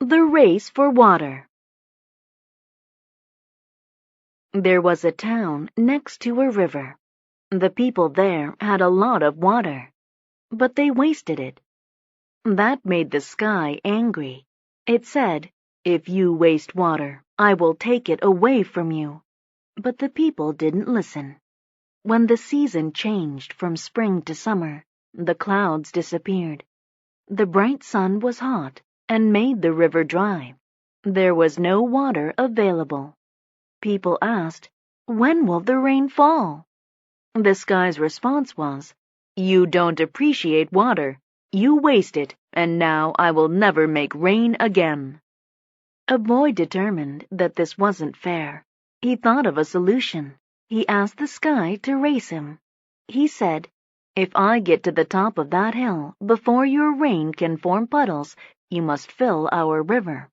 The Race for Water. There was a town next to a river. The people there had a lot of water, but they wasted it. That made the sky angry. It said, "If you waste water, I will take it away from you." But the people didn't listen. When the season changed from spring to summer, the clouds disappeared. The bright sun was hot and made the river dry. There was no water available. People asked, "When will the rain fall?" The sky's response was, "You don't appreciate water. You waste it, and now I will never make rain again." A boy determined that this wasn't fair. He thought of a solution. He asked the sky to race him. He said, "If I get to the top of that hill before your rain can form puddles, you must fill our river."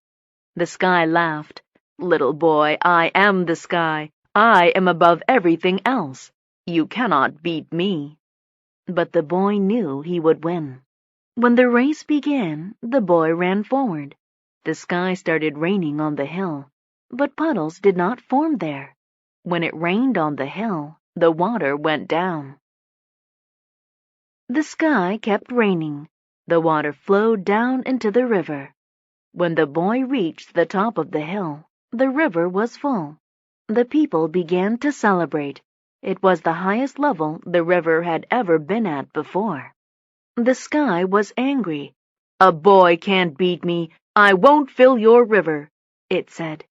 The sky laughed. "Little boy, I am the sky. I am above everything else. You cannot beat me." But the boy knew he would win. When the race began, the boy ran forward. The sky started raining on the hill, but puddles did not form there. When it rained on the hill, the water went down. The sky kept raining. The water flowed down into the river. When the boy reached the top of the hill, the river was full. The people began to celebrate. It was the highest level the river had ever been at before. The sky was angry. "A boy can't beat me. I won't fill your river," it said.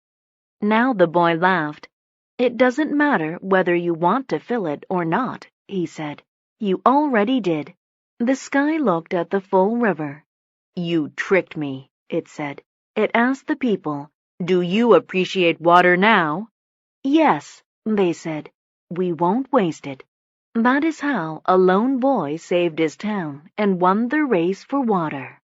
Now the boy laughed. "It doesn't matter whether you want to fill it or not," he said. "You already did." The sky looked at the full river. "You tricked me," it said. It asked the people, "Do you appreciate water now?" "Yes," they said. "We won't waste it." That is how a lone boy saved his town and won the race for water.